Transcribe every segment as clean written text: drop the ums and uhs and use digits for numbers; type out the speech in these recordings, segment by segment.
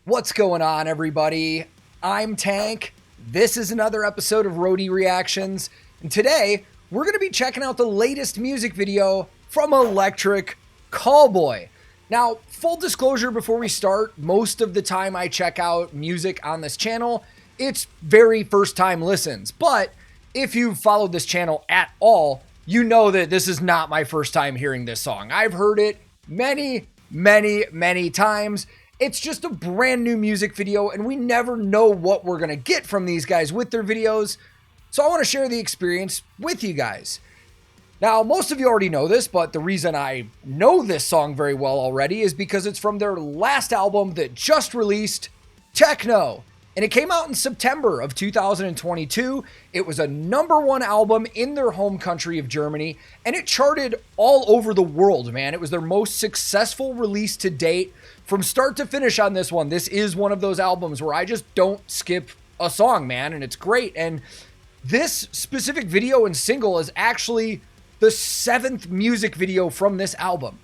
What's going on, everybody? I'm Tank. This is another episode of Roadie Reactions, and today we're going to be checking out the latest music video from Electric Callboy. Now, full disclosure before we start, most of the time I check out music on this channel, it's very first time listens, but if you've followed this channel at all, you know that this is not my first time hearing this song. I've heard it many times. It's just a brand new music video, and we never know what we're going to get from these guys with their videos, so I want to share the experience with you guys. Now, most of you already know this, but the reason I know this song very well already is because it's from their last album that just released, Tekkno. And it came out in September of 2022. It was a #1 album in their home country of Germany, and it charted all over the world, man. It was their most successful release to date. From start to finish on this one, this is one of those albums where I just don't skip a song, man, and it's great. And this specific video and single is actually the 7th music video from this album.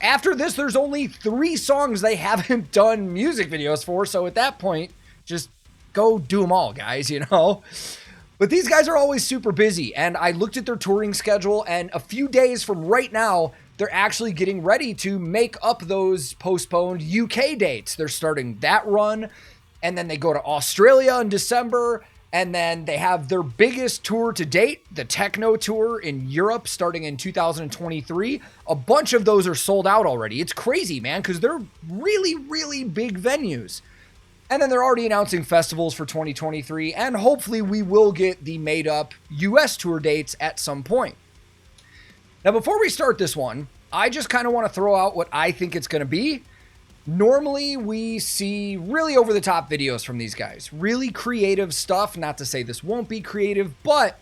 After this, there's only 3 songs they haven't done music videos for, so at that point, just go do them all, guys, you know? But these guys are always super busy, and I looked at their touring schedule, and a few days from right now, they're actually getting ready to make up those postponed UK dates. They're starting that run, and then they go to Australia in December, and then they have their biggest tour to date, the Tekkno tour in Europe, starting in 2023. A bunch of those are sold out already. It's crazy, man, because they're really big venues. And then they're already announcing festivals for 2023, and hopefully we will get the made-up US tour dates at some point. Now, before we start this one, I just kind of want to throw out what I think it's going to be. Normally, we see really over-the-top videos from these guys. Really creative stuff. Not to say this won't be creative, but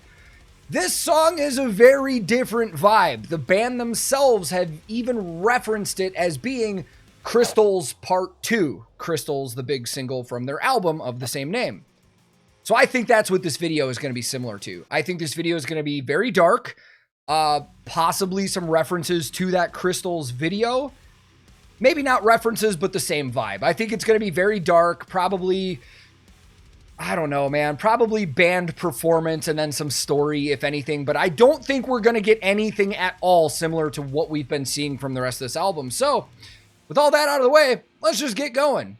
this song is a very different vibe. The band themselves have even referenced it as being Crystal's Part 2. Crystal's the big single from their album of the same name. So I think that's what this video is going to be similar to. I think this video is going to be very dark. Possibly some references to that Crystal's video. Maybe not references, but the same vibe. I think it's going to be very dark. Probably, I don't know, man. Probably band performance and then some story, if anything. But I don't think we're going to get anything at all similar to what we've been seeing from the rest of this album. So, with all that out of the way, let's just get going.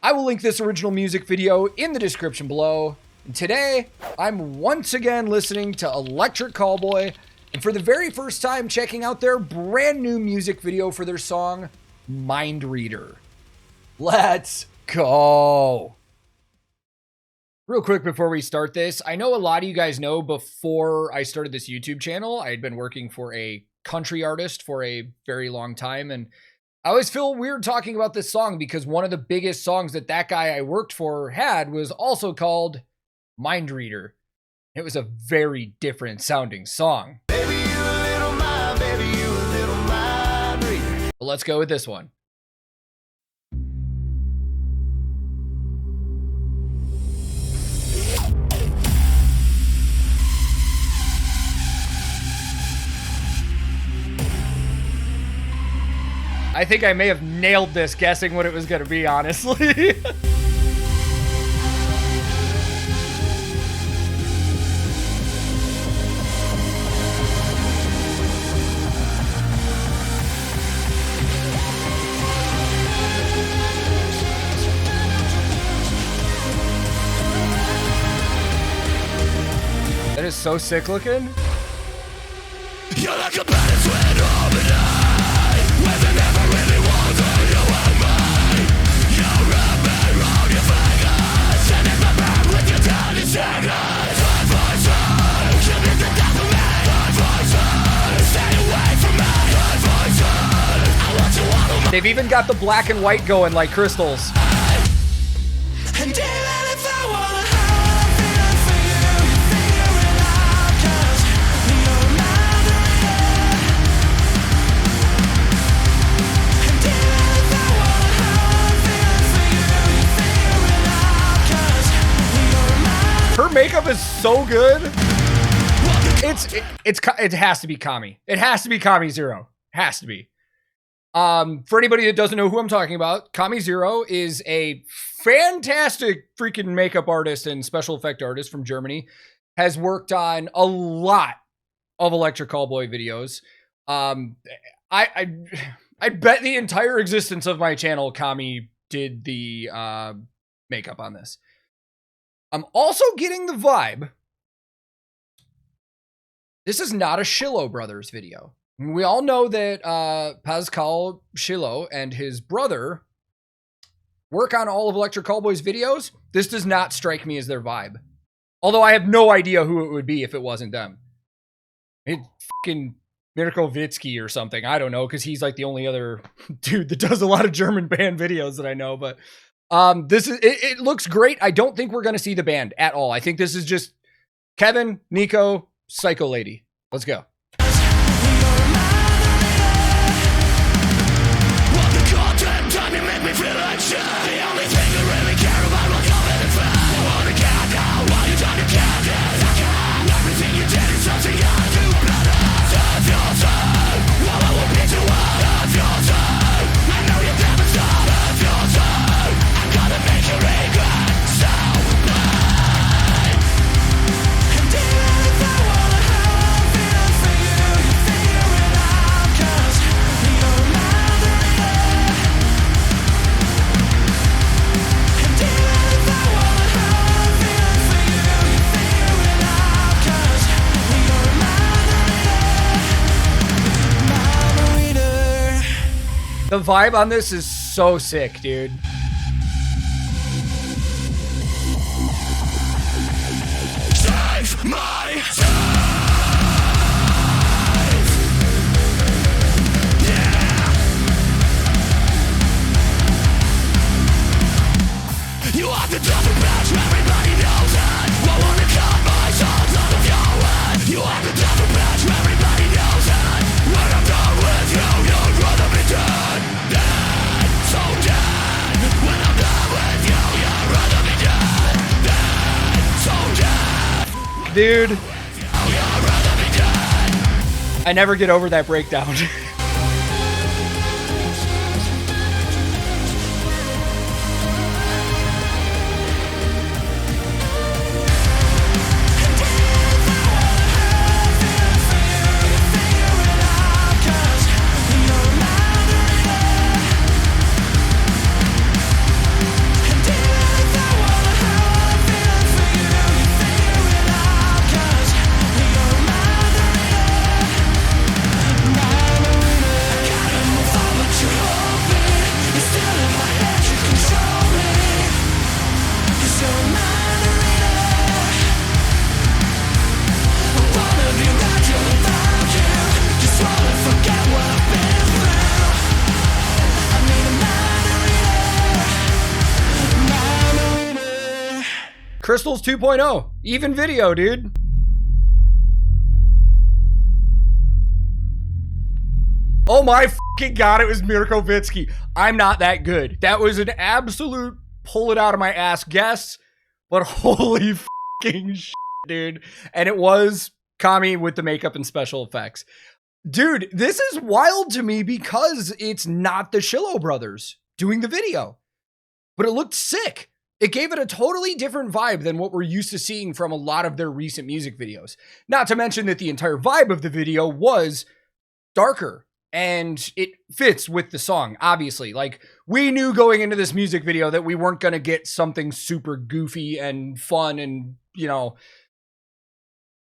I will link this original music video in the description below. And today, I'm once again listening to Electric Callboy, and for the very first time checking out their brand new music video for their song, Mindreader. Let's go. Real quick before we start this, I know a lot of you guys know before I started this YouTube channel, I had been working for a country artist for a very long time, and I always feel weird talking about this song because one of the biggest songs that guy I worked for had was also called Mindreader. It was a very different sounding song. Baby, you a little mind, baby, you a little mind reader. But let's go with this one. I think I may have nailed this guessing what it was going to be, honestly. That is so sick looking. You're like a planet when they've even got the black and white going like Crystals. Her makeup is so good. It has to be Kami. It has to be Kami Zero. Has to be. For anybody that doesn't know who I'm talking about, Kami Zero is a fantastic freaking makeup artist and special effect artist from Germany. Has worked on a lot of Electric Callboy videos. I bet the entire existence of my channel, Kami did the makeup on this. I'm also getting the vibe. This is not a Shillo Brothers video. We all know that Pascal Shillo and his brother work on all of Electric Callboy's videos. This does not strike me as their vibe. Although I have no idea who it would be if it wasn't them. It's fucking Mirko Witzki or something. I don't know, because he's like the only other dude that does a lot of German band videos that I know. But this is it looks great. I don't think we're going to see the band at all. I think this is just Kevin, Nico, Psycho Lady. Let's go. The vibe on this is so sick, dude. Save my life. Yeah. You are the double patch, everybody knows it. I wanna cut my songs out of your head. You are the double patch, everybody knows it. When I'm done with you, you'd rather be dead. Dude, I never get over that breakdown. Crystals 2.0, even video, dude. Oh my fucking god, it was Mirko Witzki. I'm not that good. That was an absolute pull it out of my ass guess, but holy fucking shit, dude. And it was Kami with the makeup and special effects. Dude, this is wild to me because it's not the Shillo Brothers doing the video, but it looked sick. It gave it a totally different vibe than what we're used to seeing from a lot of their recent music videos. Not to mention that the entire vibe of the video was darker, and it fits with the song, obviously. Like, we knew going into this music video that we weren't going to get something super goofy and fun and, you know,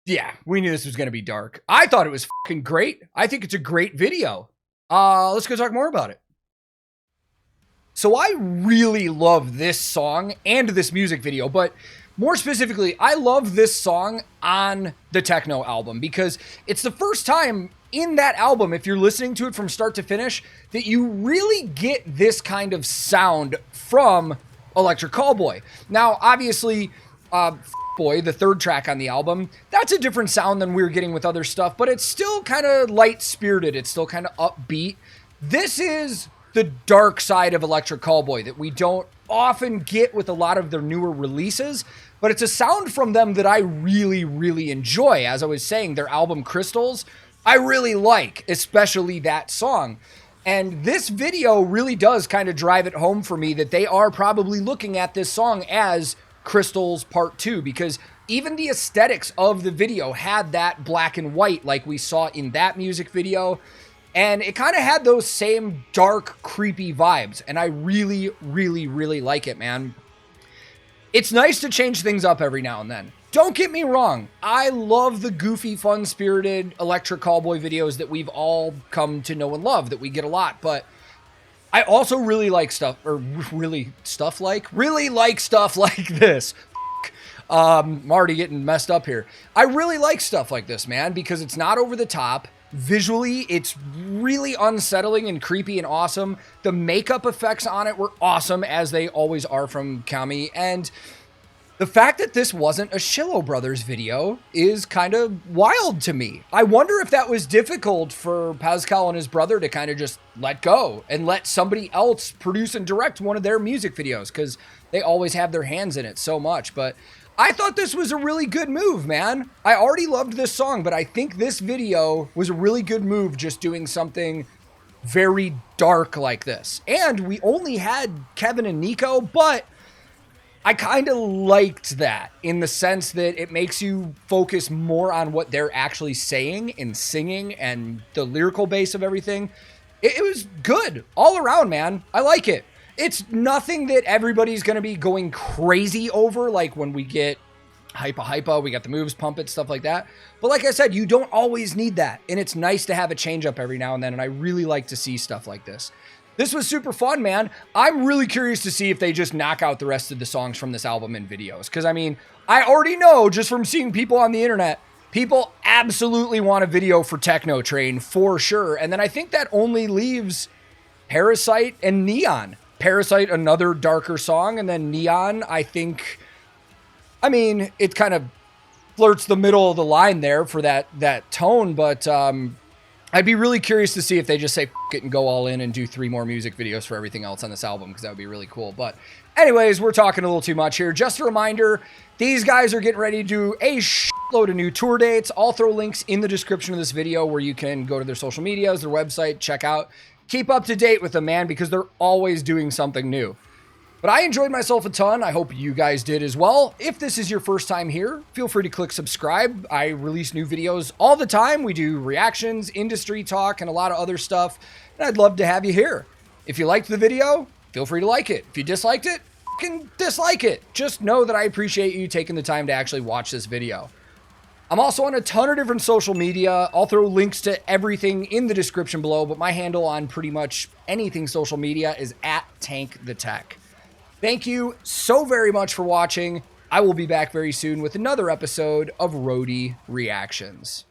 yeah, we knew this was going to be dark. I thought it was fucking great. I think it's a great video. Let's go talk more about it. So I really love this song and this music video, but more specifically, I love this song on the Tekkno album because it's the first time in that album, if you're listening to it from start to finish, that you really get this kind of sound from Electric Callboy. Now, obviously, Boy, the third track on the album, that's a different sound than we were getting with other stuff, but it's still kind of light-spirited. It's still kind of upbeat. This is the dark side of Electric Callboy that we don't often get with a lot of their newer releases, but it's a sound from them that I really, really enjoy. As I was saying, their album Crystals, I really like, especially that song. And this video really does kind of drive it home for me that they are probably looking at this song as Crystal's Part 2, because even the aesthetics of the video had that black and white like we saw in that music video. And it kind of had those same dark, creepy vibes. And I really, really, really like it, man. It's nice to change things up every now and then. Don't get me wrong. I love the goofy, fun-spirited Electric Callboy videos that we've all come to know and love, that we get a lot. But I also really like stuff like this. I'm already getting messed up here. I really like stuff like this, man, because it's not over the top. Visually, it's really unsettling and creepy and awesome. The makeup effects on it were awesome, as they always are from Kami. And the fact that this wasn't a Shillo Brothers video is kind of wild to me. I wonder if that was difficult for Pascal and his brother to kind of just let go and let somebody else produce and direct one of their music videos, because they always have their hands in it so much. But I thought this was a really good move, man. I already loved this song, but I think this video was a really good move, just doing something very dark like this. And we only had Kevin and Nico, but I kind of liked that in the sense that it makes you focus more on what they're actually saying and singing and the lyrical base of everything. It was good all around, man. I like it. It's nothing that everybody's going to be going crazy over, like when we get hypa, we got the moves, pump it, stuff like that. But like I said, you don't always need that. And it's nice to have a change up every now and then. And I really like to see stuff like this. This was super fun, man. I'm really curious to see if they just knock out the rest of the songs from this album in videos. Because, I mean, I already know just from seeing people on the internet, people absolutely want a video for Tekkno Train for sure. And then I think that only leaves Parasite and Neon. Parasite, another darker song, and then Neon, I think, I mean, it kind of flirts the middle of the line there for that tone, but I'd be really curious to see if they just say F it and go all in and do 3 more music videos for everything else on this album, because that would be really cool. But anyways, we're talking a little too much here. Just a reminder, these guys are getting ready to do a shitload of new tour dates. I'll throw links in the description of this video where you can go to their social medias, their website, check out. Keep up to date with them, man, because they're always doing something new. But I enjoyed myself a ton. I hope you guys did as well. If this is your first time here, feel free to click subscribe. I release new videos all the time. We do reactions, industry talk, and a lot of other stuff. And I'd love to have you here. If you liked the video, feel free to like it. If you disliked it, fucking dislike it. Just know that I appreciate you taking the time to actually watch this video. I'm also on a ton of different social media. I'll throw links to everything in the description below, but my handle on pretty much anything social media is @TankTheTech. Thank you so very much for watching. I will be back very soon with another episode of Roadie Reactions.